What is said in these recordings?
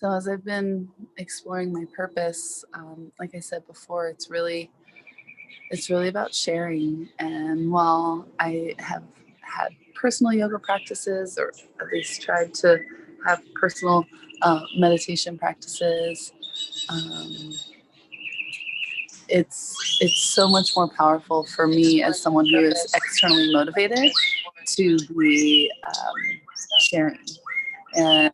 So as I've been exploring my purpose, like I said before, it's really about sharing. And while I have had personal yoga practices, or at least tried to have personal meditation practices, um, it's so much more powerful for me as someone who is externally motivated to be sharing. And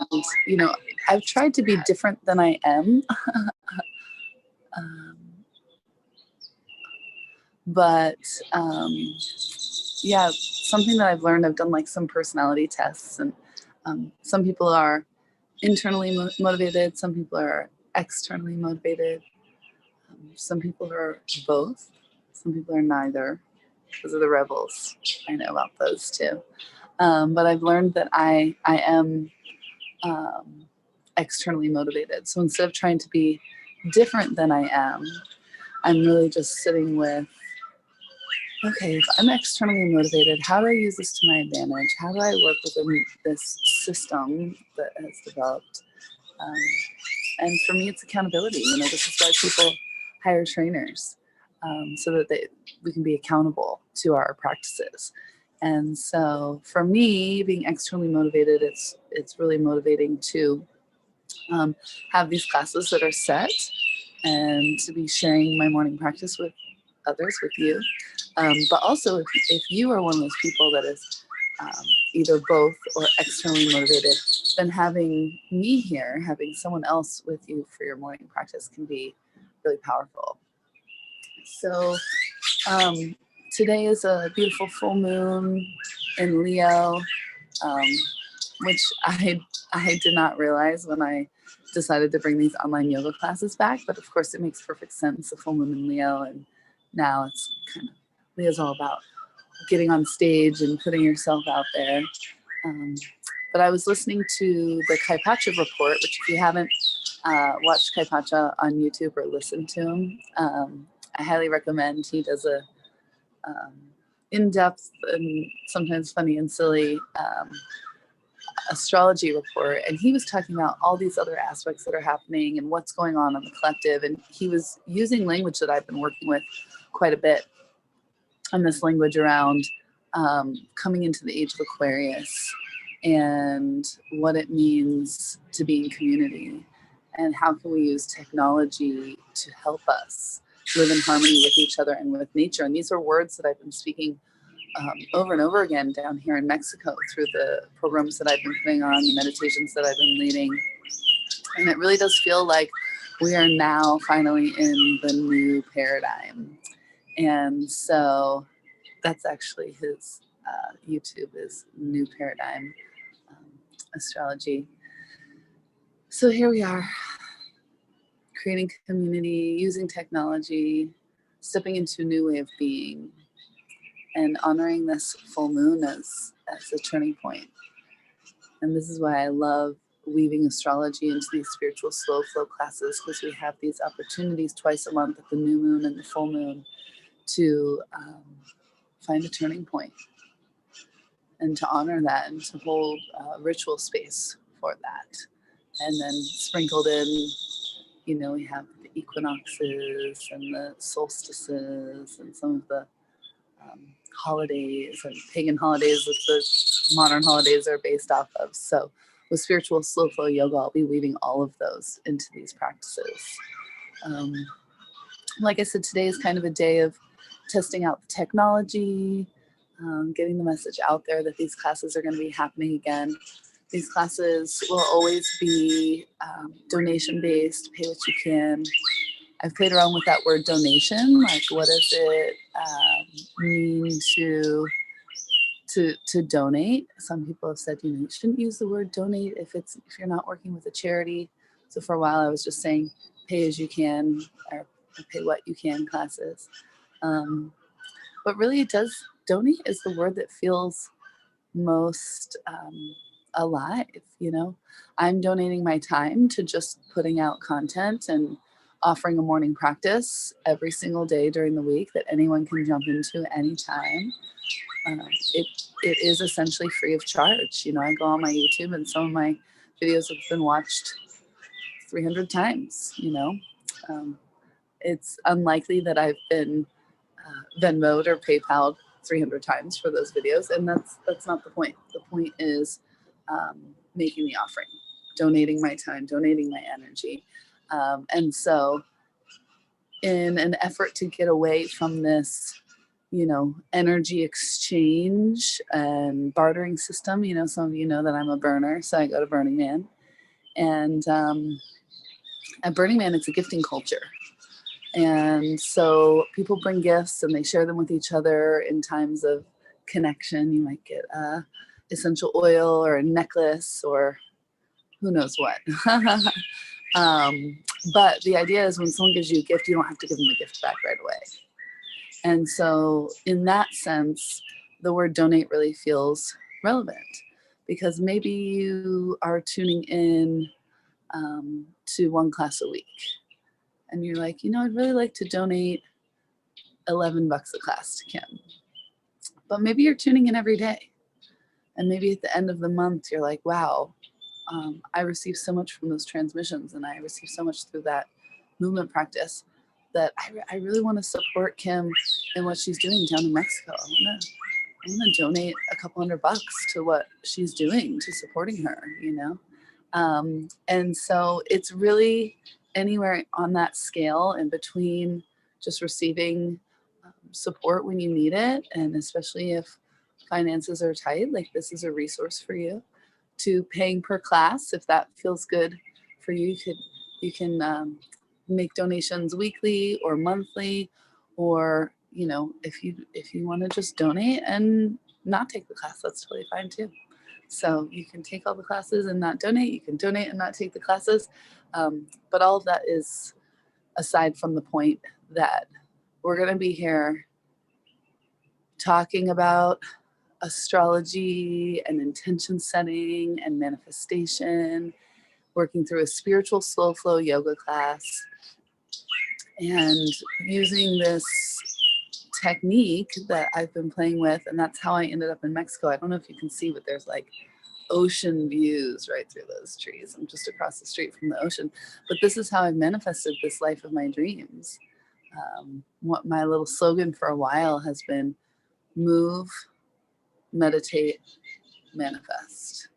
I've tried to be different than I am. um, but yeah, something that I've learned, I've done like some personality tests, and some people are internally motivated, some people are externally motivated, some people are both, some people are neither. Those are the rebels. I know about those too. But I've learned that I am um, externally motivated. So instead of trying to be different than I am, I'm really just sitting with, okay, if I'm externally motivated, how do I use this to my advantage? How do I work within this system that has developed? Um, and for me, it's accountability. This is why people hire trainers, so that we can be accountable to our practices. And so for me, being externally motivated, it's really motivating to have these classes that are set and to be sharing my morning practice with others, with you. But also, if you are one of those people that is either both or externally motivated, then having me here, having someone else with you for your morning practice can be really powerful. So today is a beautiful full moon in Leo, which I did not realize when I decided to bring these online yoga classes back. But of course, it makes perfect sense, a full moon in Leo. And now it's kind of, Leo's all about getting on stage and putting yourself out there. But I was listening to the Kaipacha report, which if you haven't watched Kaipacha on YouTube or listened to him, I highly recommend. He does a in-depth and sometimes funny and silly astrology report, and he was talking about all these other aspects that are happening and what's going on in the collective, and he was using language that I've been working with quite a bit, and this language around coming into the age of Aquarius and what it means to be in community, and how can we use technology to help us live in harmony with each other and with nature. And these are words that I've been speaking over and over again down here in Mexico through the programs that I've been putting on, the meditations that I've been leading. And it really does feel like we are now finally in the new paradigm. And so that's actually his YouTube is New Paradigm Astrology. So here we are, creating community, using technology, stepping into a new way of being, and honoring this full moon as a turning point. And this is why I love weaving astrology into these spiritual slow flow classes, because we have these opportunities twice a month at the new moon and the full moon to find a turning point and to honor that and to hold ritual space for that. And then sprinkled in, we have the equinoxes and the solstices and some of the holidays and pagan holidays that the modern holidays are based off of. So with spiritual slow flow yoga, I'll be weaving all of those into these practices. Like I said, today is kind of a day of testing out the technology, getting the message out there that these classes are going to be happening again. These classes will always be donation-based, pay what you can. I've played around with that word donation, like what does it mean to donate? Some people have said, you shouldn't use the word donate if you're not working with a charity. So for a while I was just saying pay as you can, or pay what you can classes. But really donate is the word that feels most alive. I'm donating my time to just putting out content and offering a morning practice every single day during the week that anyone can jump into anytime. It is essentially free of charge. I go on my YouTube and some of my videos have been watched 300 times, it's unlikely that I've been Venmo'd or PayPal'd 300 times for those videos. And that's not the point. The point is making the offering, donating my time, donating my energy. And so in an effort to get away from this, energy exchange and bartering system, some of you know that I'm a burner, so I go to Burning Man. And at Burning Man, it's a gifting culture. And so people bring gifts and they share them with each other in times of connection. You might get essential oil or a necklace or who knows what. But the idea is when someone gives you a gift, you don't have to give them the gift back right away. And so in that sense, the word donate really feels relevant, because maybe you are tuning in to one class a week and you're like, I'd really like to donate $11 a class to Kim. But maybe you're tuning in every day. And maybe at the end of the month, you're like, wow, I received so much from those transmissions and I received so much through that movement practice that I really want to support Kim in what she's doing down in Mexico. I'm gonna donate a couple $100 to what she's doing, to supporting her, and so it's really anywhere on that scale in between just receiving support when you need it, and especially if finances are tight, like this is a resource for you, to paying per class. If that feels good for you, you can make donations weekly or monthly, or if you want to just donate and not take the class, that's totally fine too. So you can take all the classes and not donate. You can donate and not take the classes. But all of that is aside from the point that we're going to be here talking about astrology and intention setting and manifestation, working through a spiritual slow flow yoga class, and using this technique that I've been playing with. And that's how I ended up in Mexico. I don't know if you can see, but there's like ocean views right through those trees. I'm just across the street from the ocean. But this is how I've manifested this life of my dreams. What my little slogan for a while has been: move, meditate, manifest.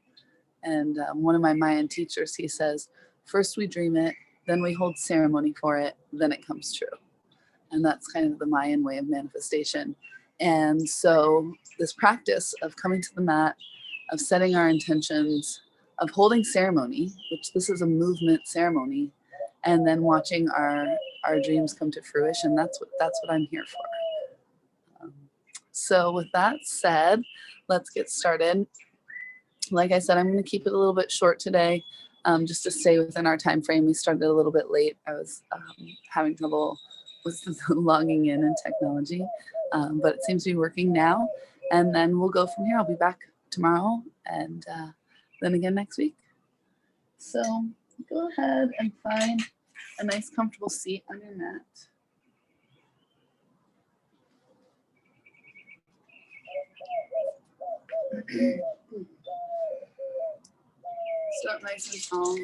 And one of my Mayan teachers, he says, first we dream it, then we hold ceremony for it, then it comes true. And that's kind of the Mayan way of manifestation. And so this practice of coming to the mat, of setting our intentions, of holding ceremony, which this is a movement ceremony, and then watching our dreams come to fruition, that's what I'm here for. So with that said, let's get started. Like I said, I'm going to keep it a little bit short today, just to stay within our time frame. We started a little bit late. I was having trouble with logging in and technology, but it seems to be working now. And then we'll go from here. I'll be back tomorrow and then again next week. So go ahead and find a nice comfortable seat on your mat. Start nice and calm.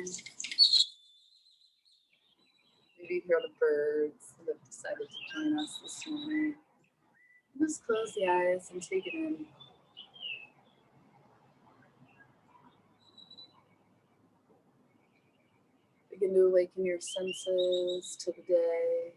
Maybe you hear the birds that have decided to join us this morning. Just close the eyes and take it in. Begin to awaken your senses to the day.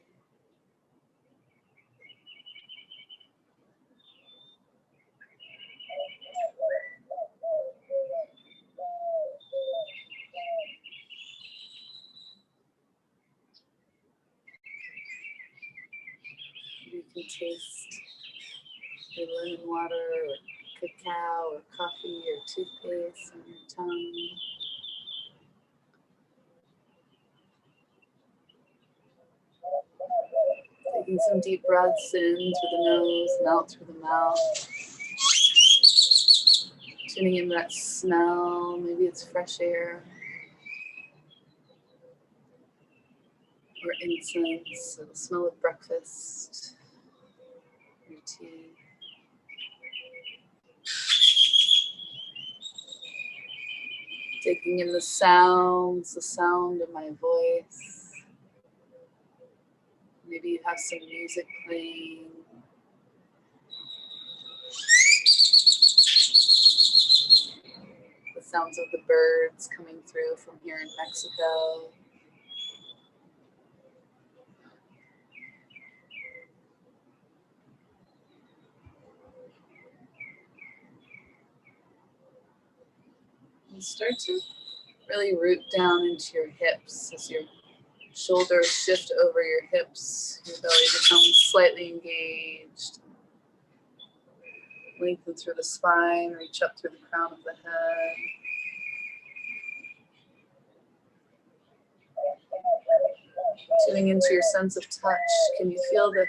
You can taste your lemon water or cacao or coffee or toothpaste on your tongue. Taking some deep breaths in through the nose and out through the mouth. Tuning in that smell, maybe it's fresh air or incense, or the smell of breakfast, your tea. Taking in the sounds, the sound of my voice. Maybe you have some music playing. The sounds of the birds coming through from here in Mexico. And start to really root down into your hips as your shoulders shift over your hips. Your belly becomes slightly engaged. Lengthen through the spine, reach up through the crown of the head. Tuning into your sense of touch. Can you feel the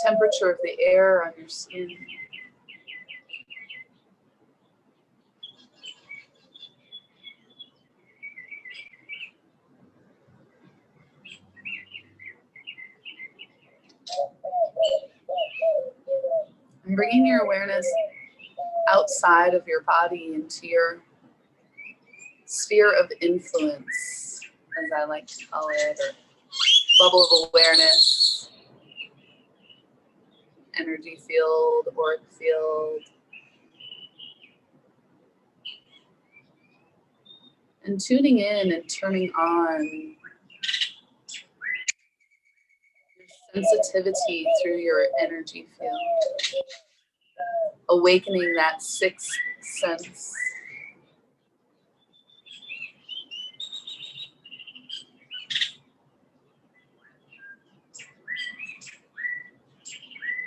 temperature of the air on your skin? And bringing your awareness outside of your body into your sphere of influence, as I like to call it, or bubble of awareness, energy field, auric field. And tuning in and turning on your sensitivity through your energy field. Awakening that sixth sense.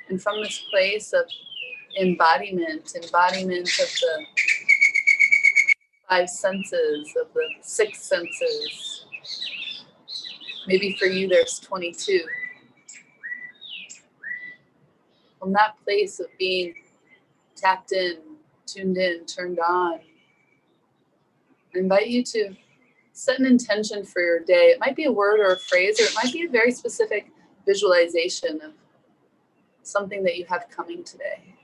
And from this place of embodiment of the five senses, of the six senses. Maybe for you there's 22. From that place of being tapped in, tuned in, turned on, I invite you to set an intention for your day. It might be a word or a phrase, or it might be a very specific visualization of something that you have coming today.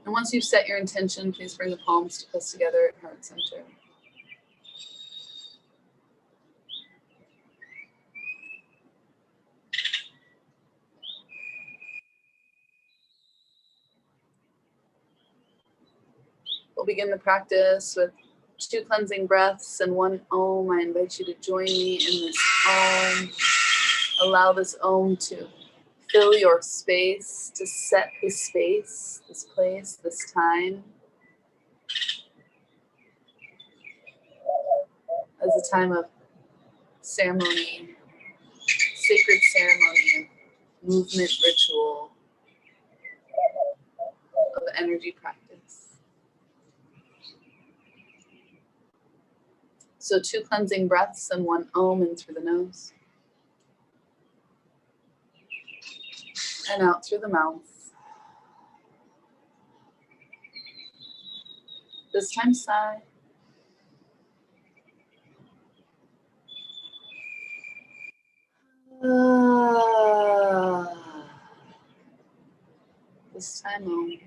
And once you've set your intention, please bring the palms to press together at heart center. We'll begin the practice with 2 cleansing breaths and 1 Om. I invite you to join me in this Om. Allow this Om to fill your space, to set the space, this place, this time, as a time of ceremony, sacred ceremony, movement, ritual, of energy practice. So 2 cleansing breaths and 1 Om in through the nose. And out through the mouth. This time sigh. This time Om.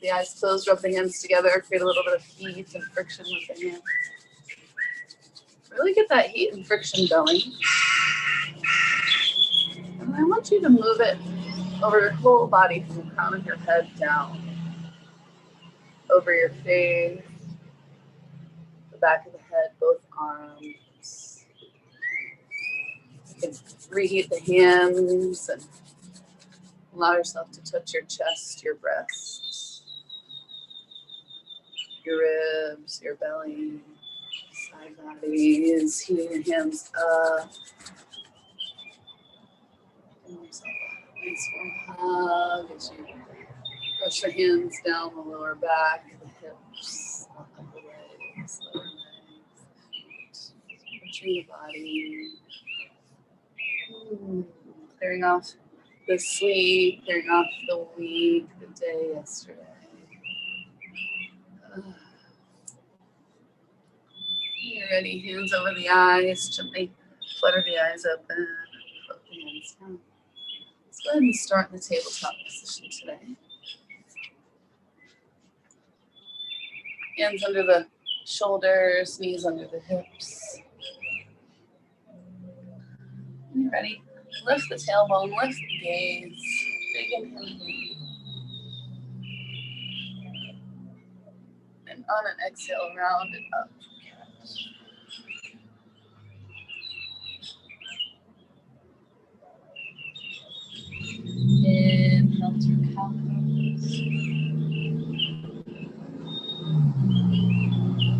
The eyes closed, rub the hands together, create a little bit of heat and friction with the hands. Really get that heat and friction going. And I want you to move it over your whole body from the crown of your head down. Over your face, the back of the head, both arms. You can reheat the hands and allow yourself to touch your chest, your breasts, your ribs, your belly, side bodies, heating your hands up. Give yourself a nice warm hug as you brush your hands down the lower back, the hips, upper legs, lower legs, feet, touching the body. Clearing off the sleep, clearing off the week, the day yesterday. You're ready, hands over the eyes, gently flutter the eyes open, put the hands down. Let's go ahead and start in the tabletop position today. Hands under the shoulders, knees under the hips. When you're ready, lift the tailbone, lift the gaze. Big inhale. And on an exhale, round it up. Inhale through cow pose.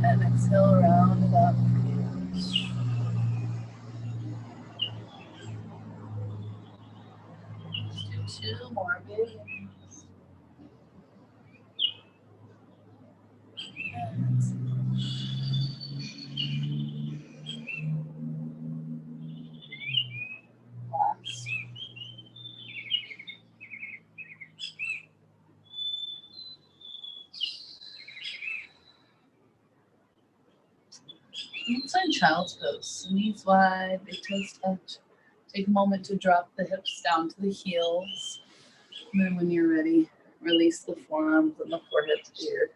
And exhale, round it up. Let's do 2 more big inhales. And exhale. Last. Inside child's pose. So knees wide, big toes touch. Take a moment to drop the hips down to the heels. And then when you're ready, release the forearms and the forehead to the ear.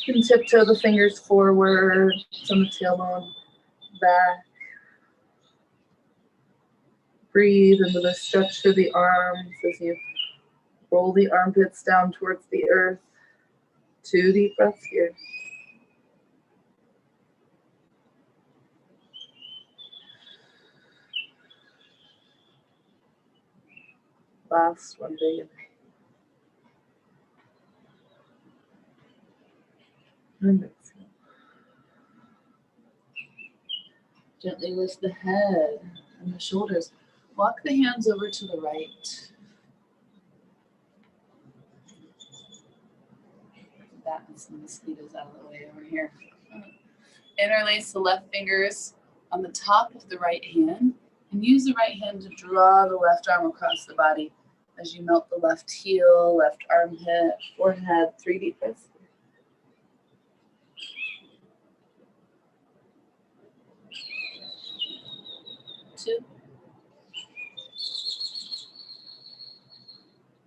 You can tiptoe the fingers forward, from the tailbone back. Breathe into the stretch through the arms as you roll the armpits down towards the earth. 2 deep breaths here. Last one, big inhale. And exhale. Gently lift the head and the shoulders. Walk the hands over to the right. That and some mosquitoes out of the way over here. Interlace the left fingers on the top of the right hand and use the right hand to draw the left arm across the body as you melt the left heel, left armpit, forehead. 3 deep breaths. 2.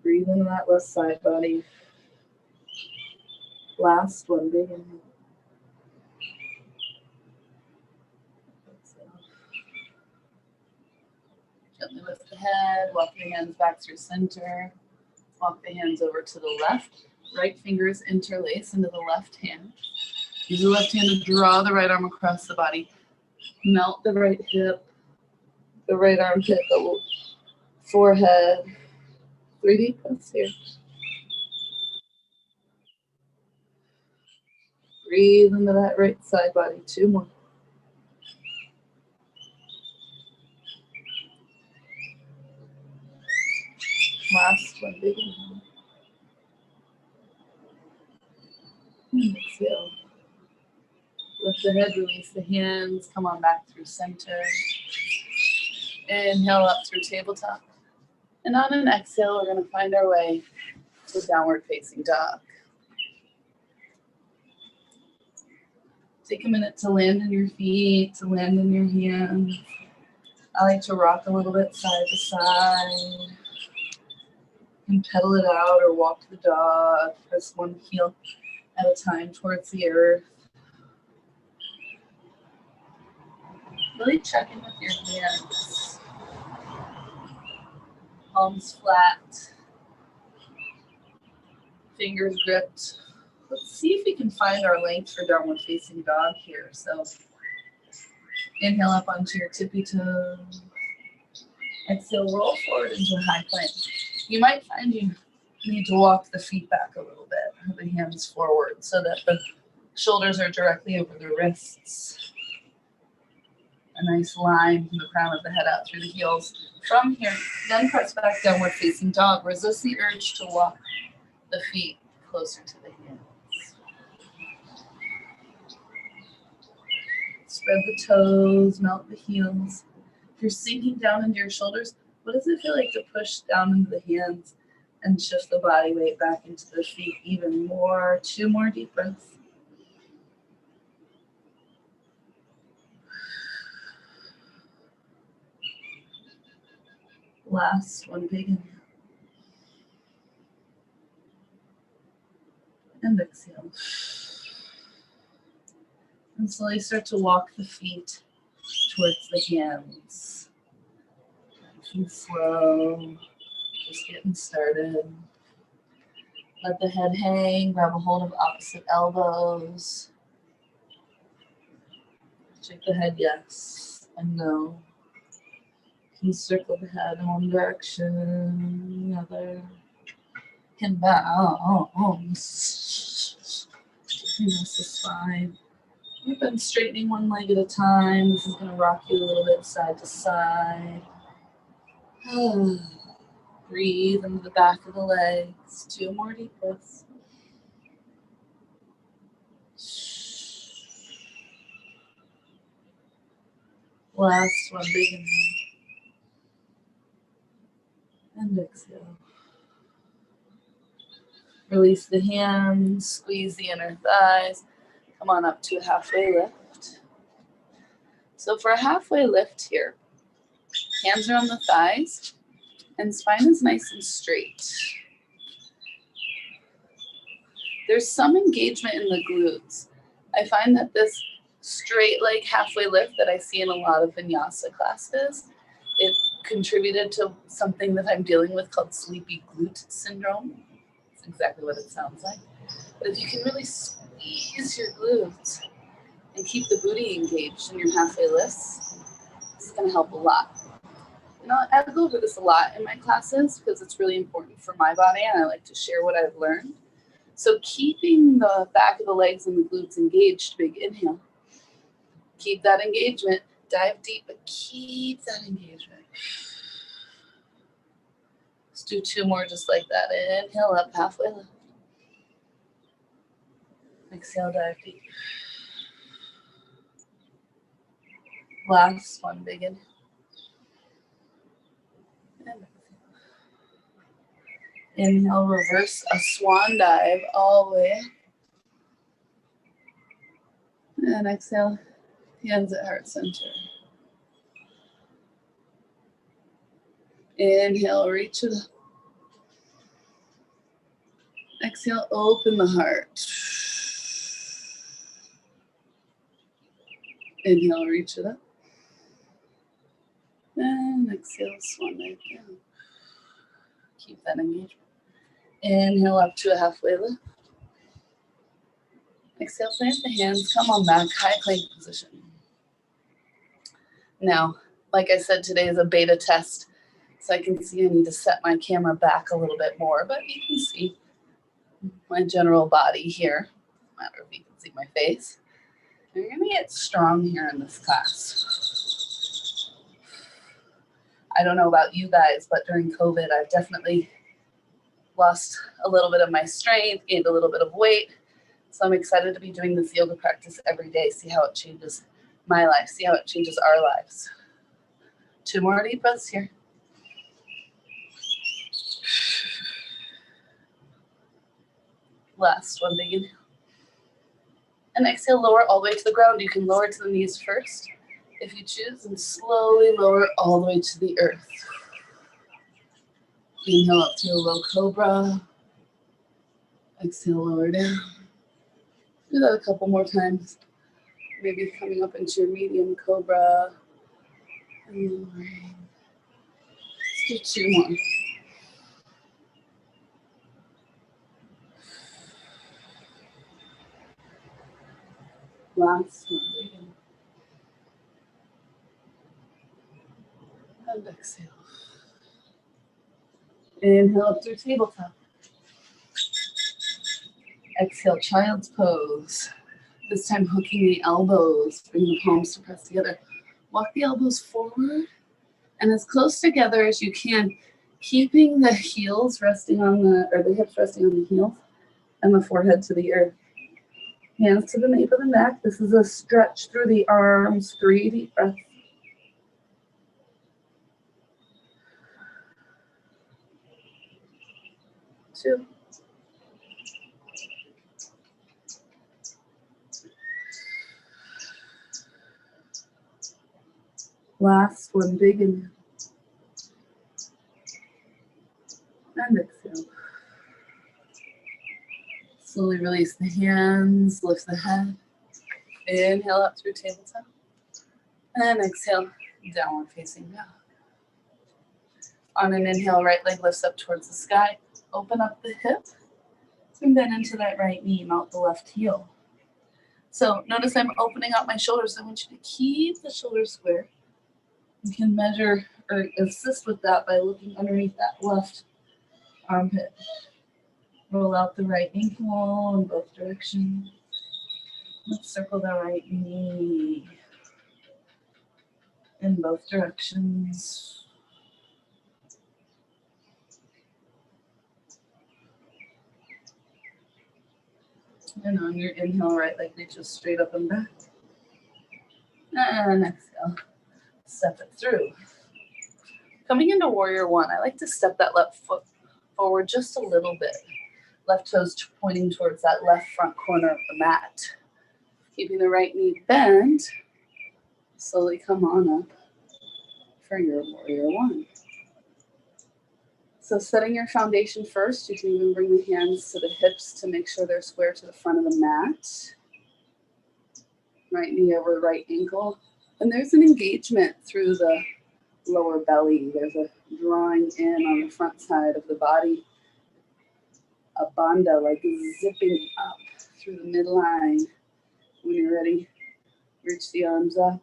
Breathe into that left side body. Last one, big inhale. Exhale. Gently lift the head, walk the hands back through center. Walk the hands over to the left. Right fingers interlace into the left hand. Use the left hand to draw the right arm across the body. Melt the right hip, the right armpit, the forehead. 3 deep breaths here. Breathe into that right side body. 2 more. Last one, big inhale. And exhale. Lift the head, release the hands. Come on back through center. Inhale up through tabletop. And on an exhale, we're going to find our way to downward facing dog. Take a minute to land in your feet, to land in your hands. I like to rock a little bit side to side. And pedal it out or walk the dog. Press one heel at a time towards the earth. Really check in with your hands. Palms flat. Fingers gripped. Let's see if we can find our length for downward facing dog here. So inhale up onto your tippy toes. Exhale, roll forward into a high plank. You might find you need to walk the feet back a little bit, the hands forward so that the shoulders are directly over the wrists. A nice line from the crown of the head out through the heels. From here, then press back downward facing dog. Resist the urge to walk the feet closer to the hands. Spread the toes, melt the heels. If you're sinking down into your shoulders, what does it feel like to push down into the hands and shift the body weight back into the feet even more? 2 more deep breaths. Last one, big inhale. And exhale. And slowly start to walk the feet towards the hands. Nice and slow. Just getting started. Let the head hang. Grab a hold of opposite elbows. Shake the head yes and no. Can circle the head in one direction, the other. Can bounce. This is fine. We've been straightening one leg at a time. This is going to rock you a little bit side to side. Breathe into the back of the legs. 2 more deep breaths. Last one, big inhale. And exhale. Release the hands, squeeze the inner thighs. Come on up to a halfway lift. So for a halfway lift here, hands are on the thighs and spine is nice and straight. There's some engagement in the glutes. I find that this straight leg halfway lift that I see in a lot of vinyasa classes, it contributed to something that I'm dealing with called sleepy glute syndrome. That's exactly what it sounds like. But if you can really squeeze your glutes and keep the booty engaged in your halfway lifts, this is going to help a lot. You know, I go over this a lot in my classes because it's really important for my body and I like to share what I've learned. So keeping the back of the legs and the glutes engaged, big inhale. Keep that engagement. Dive deep, but keep that engagement. Let's do 2 more just like that. Inhale up, halfway lift. Exhale, dive deep. Last one, big inhale. And inhale, reverse a swan dive all the way. And exhale, hands at heart center. Inhale, reach it up. Exhale, open the heart. Inhale, reach it up. And exhale, swan dive down. Keep that engagement. Inhale up to a halfway lift. Exhale, plant the hands, come on back, high plank position. Now, like I said, today is a beta test, so I can see I need to set my camera back a little bit more, but you can see my general body here. No matter if you can see my face. And you're gonna get strong here in this class. I don't know about you guys, but during COVID, I've definitely lost a little bit of my strength, gained a little bit of weight. So I'm excited to be doing this yoga practice every day, see how it changes my life, see how it changes our lives. 2 more deep breaths here. Last one, big inhale. And exhale, lower all the way to the ground. You can lower to the knees first if you choose, and slowly lower all the way to the earth. Inhale up to a low cobra. Exhale, lower down. Do that a couple more times. Maybe coming up into your medium cobra. And lowering. Let's do 2 more. Last one. And exhale. Inhale up through tabletop. Exhale, child's pose. This time hooking the elbows, bring the palms to press together. Walk the elbows forward and as close together as you can, keeping the heels resting on the hips resting on the heels and the forehead to the earth. Hands to the nape of the neck. This is a stretch through the arms. 3 deep breaths. 2. Last one, big inhale. And exhale. Slowly release the hands, lift the head. Inhale up through tabletop. And exhale, downward facing dog. On an inhale, right leg lifts up towards the sky. Open up the hip. And then into that right knee, mount the left heel. So notice I'm opening up my shoulders. I want you to keep the shoulders square. You can measure or assist with that by looking underneath that left armpit. Roll out the right ankle in both directions. Let's circle the right knee in both directions. And on your inhale, right leg reaches straight up and back. And exhale, step it through. Coming into warrior one, I like to step that left foot forward just a little bit. Left toes pointing towards that left front corner of the mat. Keeping the right knee bent, slowly come on up for your warrior one. So setting your foundation first, you can even bring the hands to the hips to make sure they're square to the front of the mat. Right knee over right ankle. And there's an engagement through the lower belly. There's a drawing in on the front side of the body. A bandha, like zipping up through the midline. When you're ready, reach the arms up.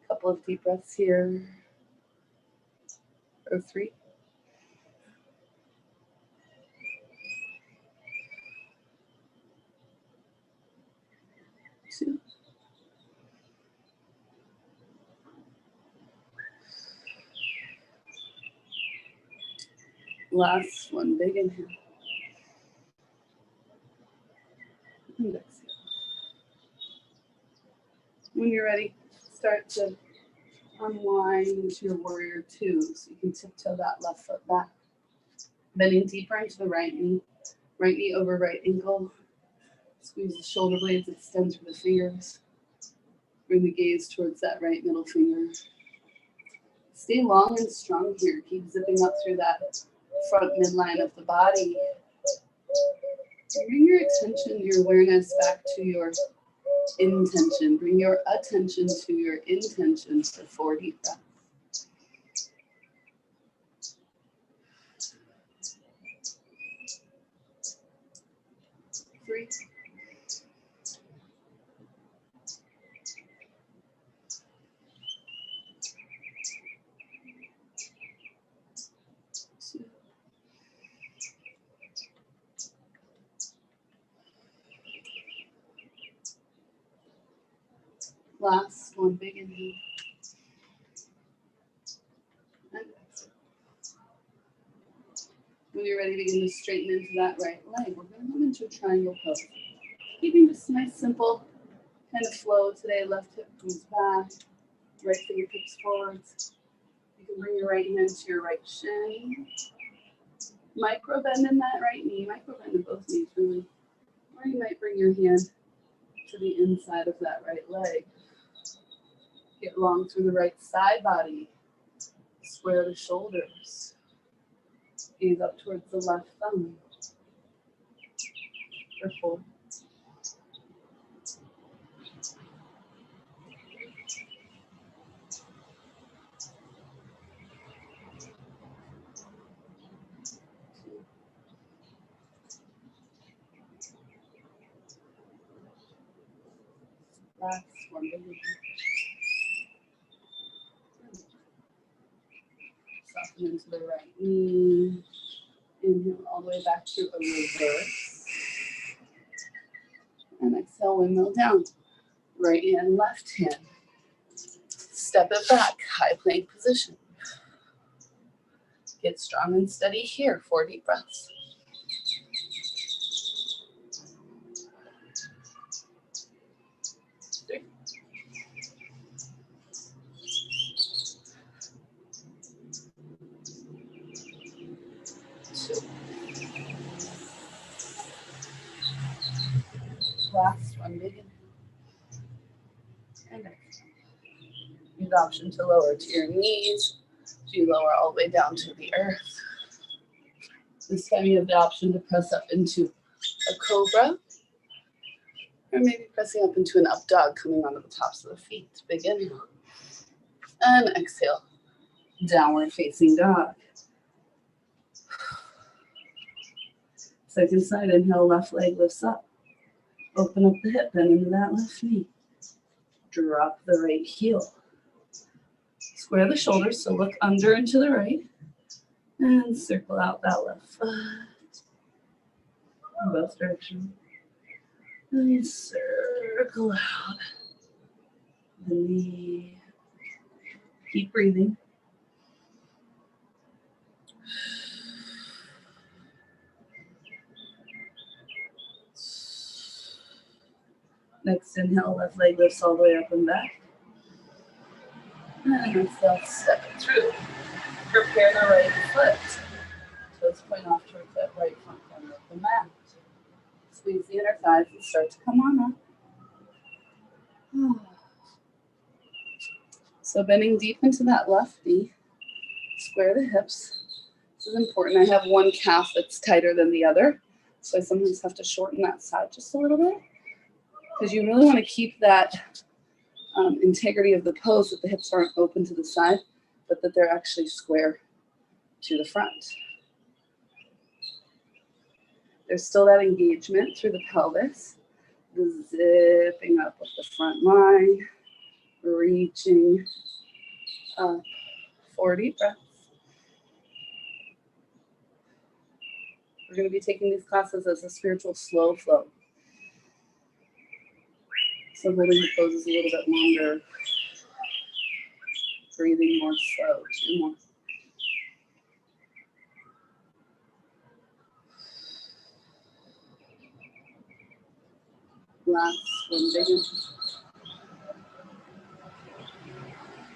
A couple of deep breaths here. Or 3. 2. Last one, big inhale. And exhale. When you're ready, start to unwind into your warrior two, so you can tiptoe that left foot back. Bending deeper into the right knee over right ankle. Squeeze the shoulder blades, extend through the fingers. Bring the gaze towards that right middle finger. Stay long and strong here. Keep zipping up through that front midline of the body. Bring your attention, your awareness back to your intention. Bring your attention to your intention for 4 deep breaths. 3. 2. Last one, big inhale. And exhale. When you're ready, begin to straighten into that right leg. We're going to move into a triangle pose. Keeping just nice, simple kind of flow today. Left hip comes back, right fingertips forwards. You can bring your right hand to your right shin. Micro bend in that right knee, micro bend in both knees, really. Or you might bring your hand to the inside of that right leg. Get long through the right side body. Square the shoulders. Gaze up towards the left thumb. For 4. 2. Last one, big inhale. Soften into the right knee. Inhale all the way back to a reverse. And exhale, windmill down. Right hand, left hand. Step it back, high plank position. Get strong and steady here, 4 deep breaths. 3. 2. Last one, big inhale. And exhale. You have the option to lower to your knees. So you lower all the way down to the earth. This time you have the option to press up into a cobra. Or maybe pressing up into an up dog, coming onto the tops of the feet. Big inhale. And exhale. Downward facing dog. Second side, inhale, left leg lifts up. Open up the hip, bend into that left knee. Drop the right heel. Square the shoulders, so look under and to the right. And circle out that left foot. In both directions. And circle out the knee. Keep breathing. Next inhale, left leg lifts all the way up and back. And exhale, step it through. Prepare the right foot. Toes point off towards that right front corner of the mat. Squeeze the inner thighs and start to come on up. So bending deep into that left knee. Square the hips. This is important. I have one calf that's tighter than the other. So I sometimes have to shorten that side just a little bit. Because you really want to keep that integrity of the pose, that the hips aren't open to the side, but that they're actually square to the front. There's still that engagement through the pelvis, the zipping up of the front line, reaching up. 4 deep breaths. We're going to be taking these classes as a spiritual slow flow. So holding the poses a little bit longer, breathing more slow, 2 more. Last one, big inhale.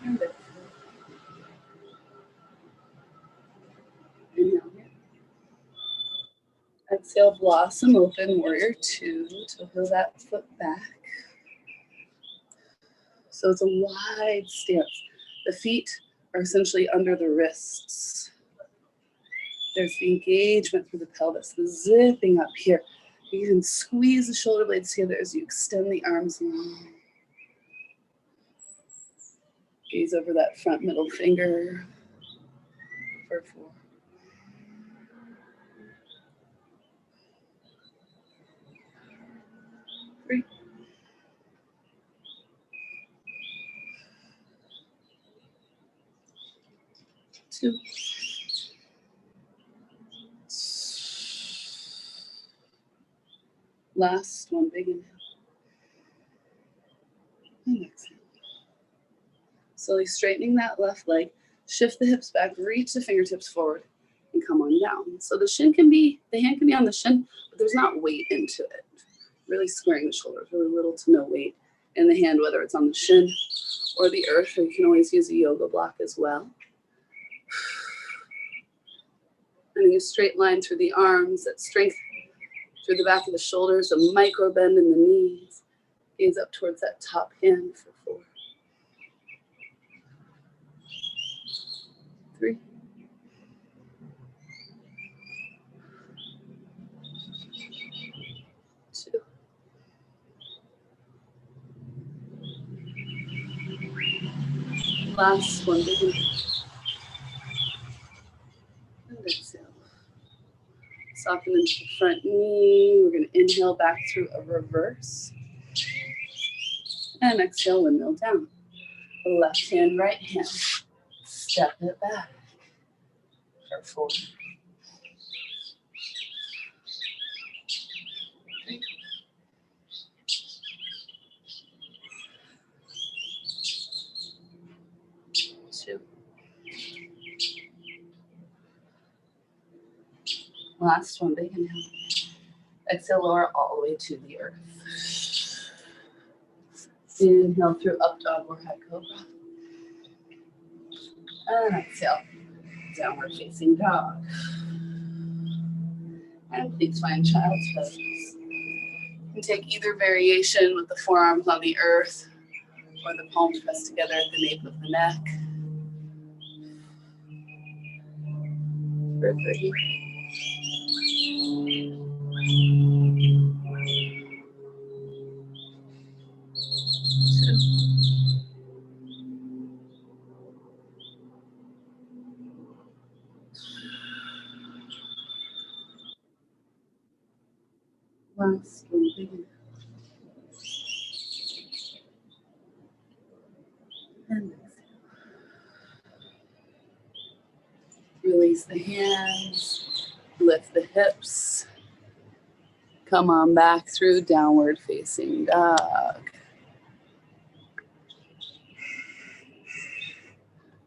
And exhale. Inhale here. Exhale, blossom open, warrior 2, to heel that foot back. So it's a wide stance. The feet are essentially under the wrists. There's the engagement through the pelvis, the zipping up here. You can squeeze the shoulder blades together as you extend the arms long. Gaze over that front middle finger for 4. 3. 2. Last one, big inhale. And exhale. Slowly straightening that left leg. Shift the hips back, reach the fingertips forward, and come on down. So the hand can be on the shin, but there's not weight into it. Really squaring the shoulders, really little to no weight in the hand, whether it's on the shin or the earth, or you can always use a yoga block as well. And a straight line through the arms, that strength through the back of the shoulders, a micro bend in the knees. Gaze up towards that top hand for 4. 3. 2. Last one, big inhale. And exhale. Soften into the front knee. We're going to inhale back through a reverse. And exhale, windmill down. Left hand, right hand. Step it back for 4. 3. 2. Last one, big inhale. Exhale, lower all the way to the earth. Inhale through up dog or high cobra. And exhale, downward facing dog. And please find child's pose. You can take either variation with the forearms on the earth or the palms pressed together at the nape of the neck. For 3. 2. Last one. And release the hands, lift the hips. Come on back through downward facing dog.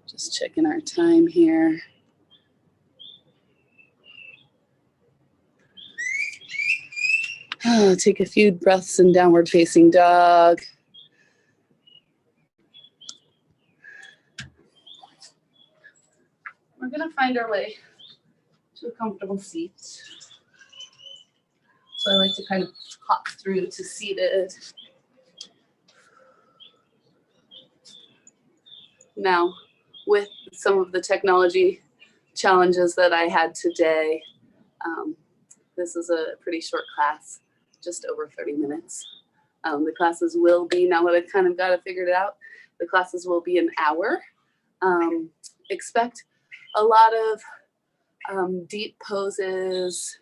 Just checking our time here. Take a few breaths in downward facing dog. We're gonna find our way to a comfortable seat. So I like to kind of hop through to seated. Now, with some of the technology challenges that I had today, this is a pretty short class, just over 30 minutes. The classes will be, now that I've kind of got it figured out, the classes will be an hour. Expect a lot of deep poses,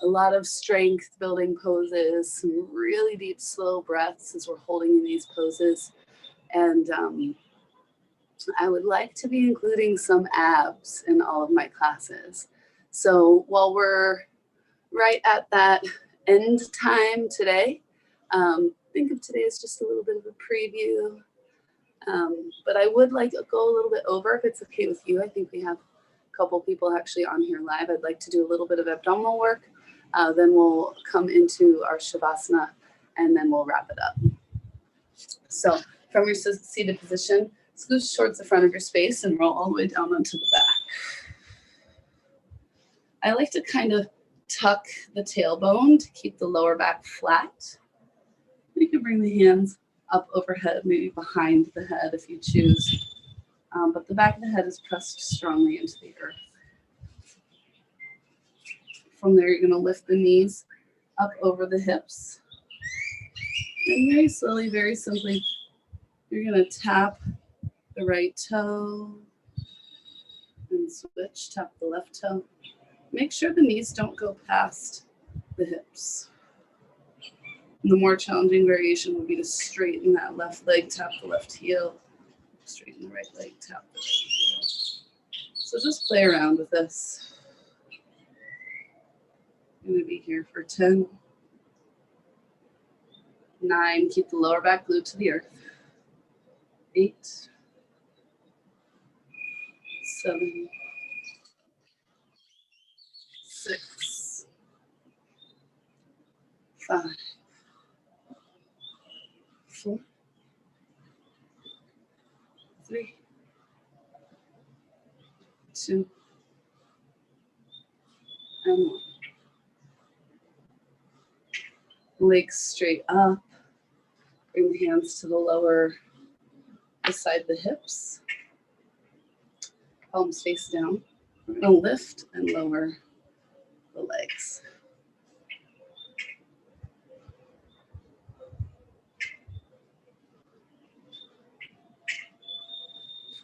a lot of strength building poses, some really deep, slow breaths as we're holding in these poses. And I would like to be including some abs in all of my classes. So while we're right at that end time today, think of today as just a little bit of a preview. But I would like to go a little bit over if it's okay with you. I think we have a couple people actually on here live. I'd like to do a little bit of abdominal work. Then we'll come into our Shavasana and then we'll wrap it up. So from your seated position, scooch towards the front of your space and roll all the way down onto the back. I like to kind of tuck the tailbone to keep the lower back flat. You can bring the hands up overhead, maybe behind the head if you choose. But the back of the head is pressed strongly into the earth. From there, you're going to lift the knees up over the hips. And very slowly, very simply, you're going to tap the right toe and switch, tap the left toe. Make sure the knees don't go past the hips. And the more challenging variation would be to straighten that left leg, tap the left heel, straighten the right leg, tap the right heel. So just play around with this. I'm going to be here for 10, 9, keep the lower back glued to the earth, 8, 7, 6, 5, 4, 3, 2, and 1. Legs straight up. Bring the hands to the lower, beside the hips. Palms face down. We're going to lift and lower the legs.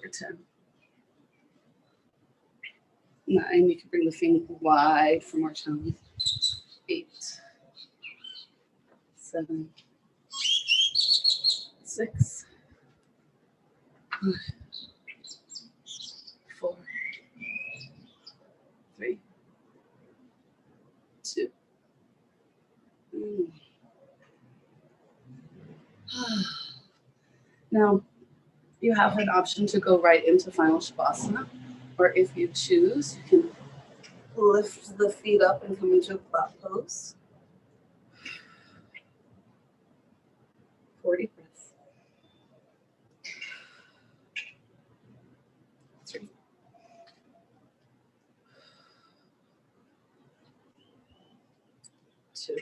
For 10. 9, you can bring the feet wide for more challenge. 8, 7, 6, 5, 4, 3, 2, and 1. Now, you have an option to go right into final Shavasana, or if you choose, you can lift the feet up and come into a flat pose. 40 breaths. 3, 2,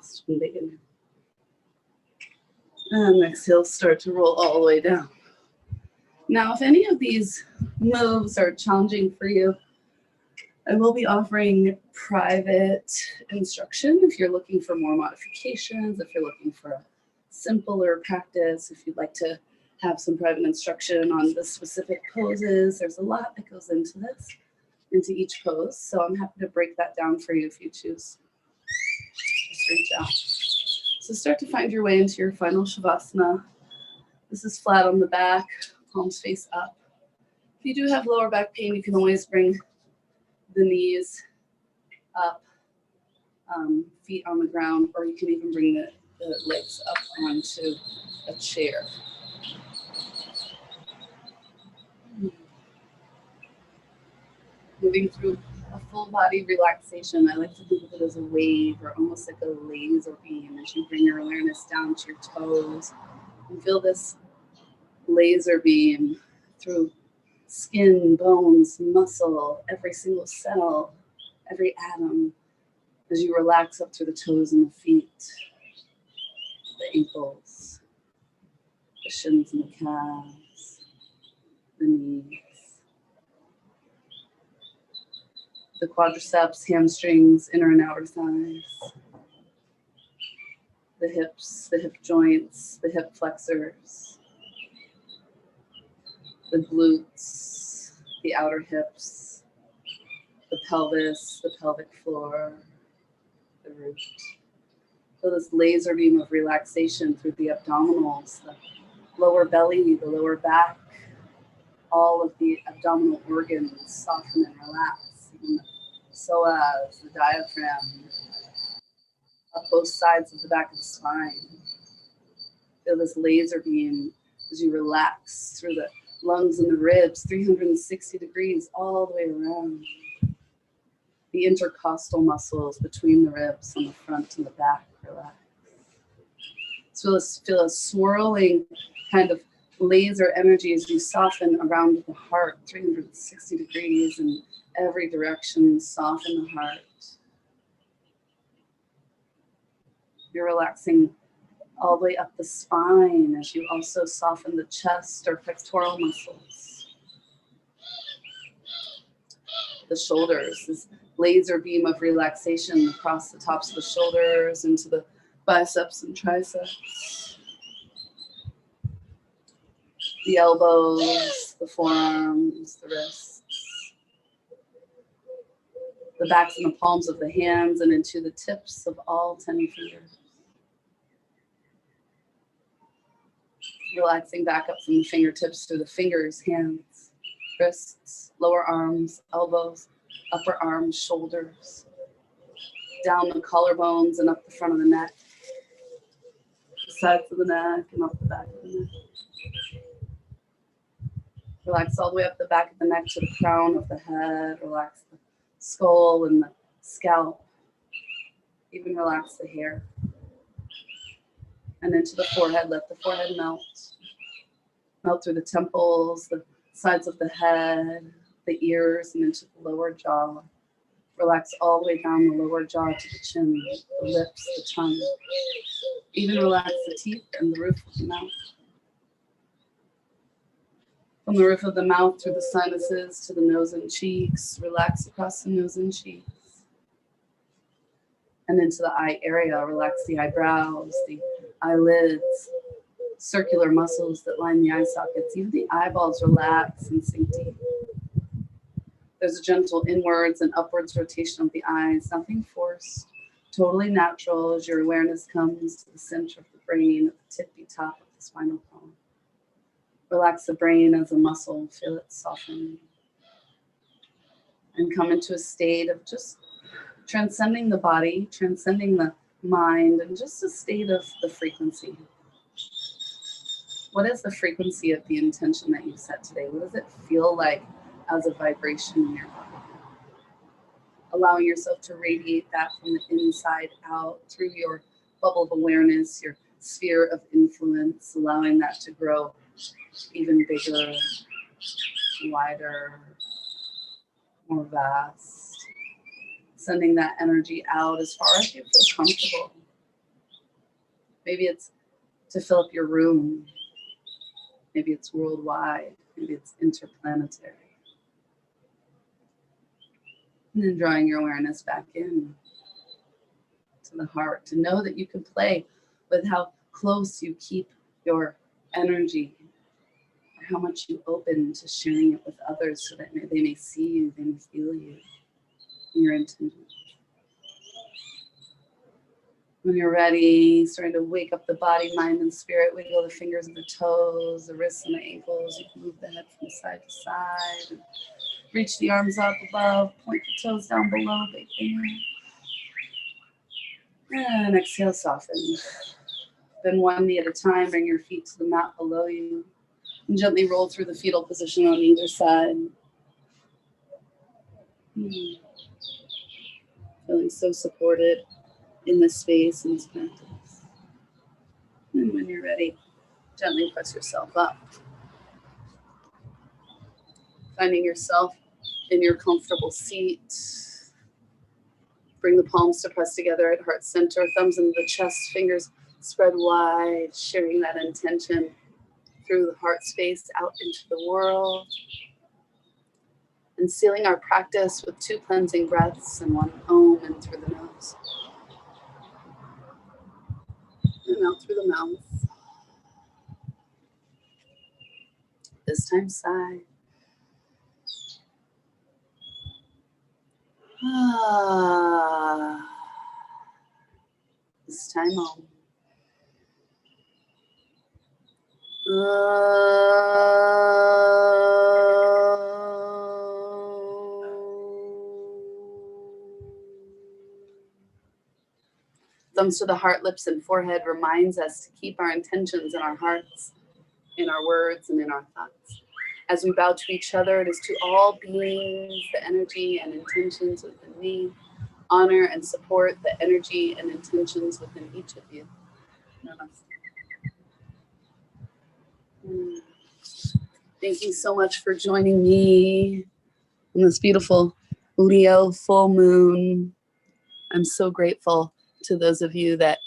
fast and big inhale. And exhale, start to roll all the way down. Now, if any of these moves are challenging for you, I will be offering private instruction if you're looking for more modifications, if you're looking for a simpler practice, if you'd like to have some private instruction on the specific poses. There's a lot that goes into this, into each pose. So I'm happy to break that down for you if you choose. Just reach out. So start to find your way into your final Shavasana. This is flat on the back, palms face up. If you do have lower back pain, you can always bring the knees up, feet on the ground, or you can even bring the legs up onto a chair. Moving through a full body relaxation. I like to think of it as a wave or almost like a laser beam as you bring your awareness down to your toes and feel this laser beam through skin, bones, muscle, every single cell, every atom as you relax up through the toes and the feet, the ankles, the shins and the calves, the knees, the quadriceps, hamstrings, inner and outer thighs, the hips, the hip joints, the hip flexors, the glutes, the outer hips, the pelvis, the pelvic floor, the root. So this laser beam of relaxation through the abdominals, the lower belly, the lower back, all of the abdominal organs soften and relax. Even the psoas, the diaphragm, up both sides of the back of the spine. Feel this laser beam as you relax through the lungs and the ribs, 360 degrees all the way around. The intercostal muscles between the ribs on the front and the back relax. So feel a swirling kind of laser energy as you soften around the heart, 360 degrees in every direction, soften the heart. You're relaxing all the way up the spine as you also soften the chest or pectoral muscles. The shoulders, this laser beam of relaxation across the tops of the shoulders into the biceps and triceps. The elbows, the forearms, the wrists. The backs and the palms of the hands and into the tips of all 10 fingers. Relaxing back up from the fingertips through the fingers, hands, wrists, lower arms, elbows, upper arms, shoulders, down the collarbones and up the front of the neck, the sides of the neck and up the back of the neck. Relax all the way up the back of the neck to the crown of the head. Relax the skull and the scalp. Even relax the hair. And into the forehead, let the forehead melt. Melt through the temples, the sides of the head, the ears, and into the lower jaw. Relax all the way down the lower jaw to the chin, the lips, the tongue. Even relax the teeth and the roof of the mouth. From the roof of the mouth through the sinuses to the nose and cheeks. Relax across the nose and cheeks. And into the eye area, relax the eyebrows, the eyelids, circular muscles that line the eye sockets. Even the eyeballs relax and sink deep. There's a gentle inwards and upwards rotation of the eyes, nothing forced, totally natural as your awareness comes to the center of the brain at the tippy top of the spinal column. Relax the brain as a muscle, feel it soften. And come into a state of just transcending the body, transcending the mind, and just a state of the frequency. What is the frequency of the intention that you set today? What does it feel like as a vibration in your body? Allowing yourself to radiate that from the inside out through your bubble of awareness, your sphere of influence, allowing that to grow even bigger, wider, more vast. Sending that energy out as far as you feel comfortable. Maybe it's to fill up your room. Maybe it's worldwide. Maybe it's interplanetary. And then drawing your awareness back in to the heart to know that you can play with how close you keep your energy, or how much you open to sharing it with others so that they may see you, they may feel you, and your intention. When you're ready, starting to wake up the body, mind, and spirit, wiggle the fingers and the toes, the wrists and the ankles. You can move the head from side to side. And reach the arms up above, point the toes down below, big finger. And exhale, soften. Then one knee at a time, bring your feet to the mat below you. And gently roll through the fetal position on either side. Feeling so supported in this space, in this practice. And when you're ready, gently press yourself up. Finding yourself in your comfortable seat. Bring the palms to press together at heart center, thumbs into the chest, fingers spread wide, sharing that intention through the heart space out into the world. And sealing our practice with 2 cleansing breaths and 1 Om in through the nose. And out through the mouth. This time sigh. This time Om. Thumbs to the heart, lips, and forehead reminds us to keep our intentions in our hearts, in our words, and in our thoughts. As we bow to each other, it is to all beings, the energy and intentions within me. Honor and support the energy and intentions within each of you. Namaste. Thank you so much for joining me on this beautiful Leo full moon. I'm so grateful to those of you that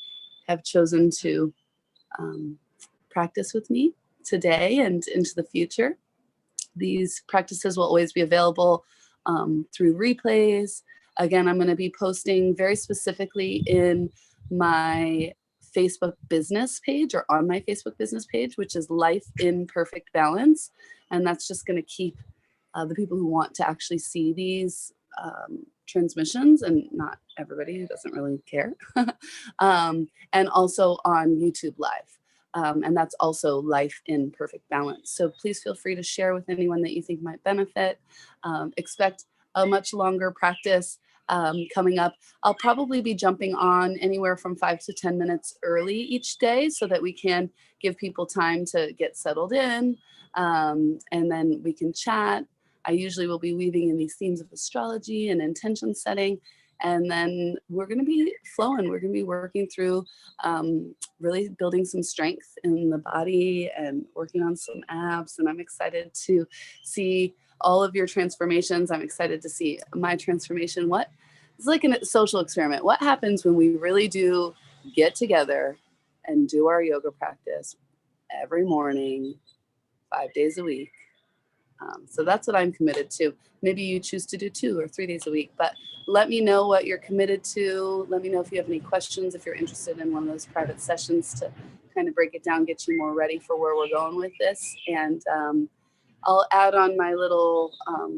have chosen to practice with me today and into the future. These practices will always be available through replays. Again, I'm going to be posting very specifically in my Facebook business page, or on my Facebook business page, which is Life in Perfect Balance. And that's just going to keep the people who want to actually see these transmissions, and not everybody who doesn't really care, and also on YouTube Live. And that's also Life in Perfect Balance. So please feel free to share with anyone that you think might benefit. Expect a much longer practice coming up. I'll probably be jumping on anywhere from 5 to 10 minutes early each day so that we can give people time to get settled in, and then we can chat. I usually will be weaving in these themes of astrology and intention setting. And then we're going to be flowing. We're going to be working through really building some strength in the body and working on some abs. And I'm excited to see all of your transformations. I'm excited to see my transformation. It's like a social experiment. What happens when we really do get together and do our yoga practice every morning, 5 days a week? So that's what I'm committed to. Maybe you choose to do 2 or 3 days a week, but let me know what you're committed to. Let me know if you have any questions, if you're interested in one of those private sessions to kind of break it down, get you more ready for where we're going with this. And I'll add on my little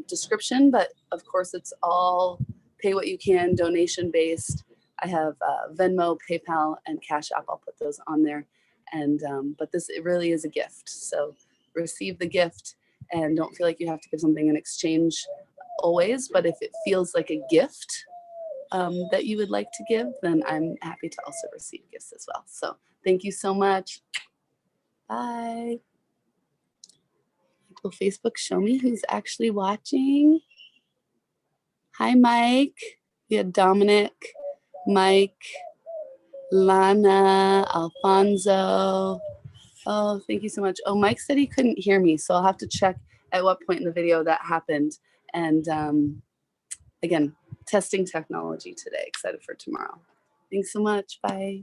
description, but of course it's all pay what you can, donation based. I have Venmo, PayPal, and Cash App. I'll put those on there. And but it really is a gift. So receive the gift. And don't feel like you have to give something in exchange always. But if it feels like a gift that you would like to give, then I'm happy to also receive gifts as well. So thank you so much. Bye. Will Facebook show me who's actually watching? Hi, Mike. We had Dominic, Mike, Lana, Alfonso. Oh, thank you so much. Oh, Mike said he couldn't hear me, so I'll have to check at what point in the video that happened. And again, testing technology today. Excited for tomorrow. Thanks so much. Bye.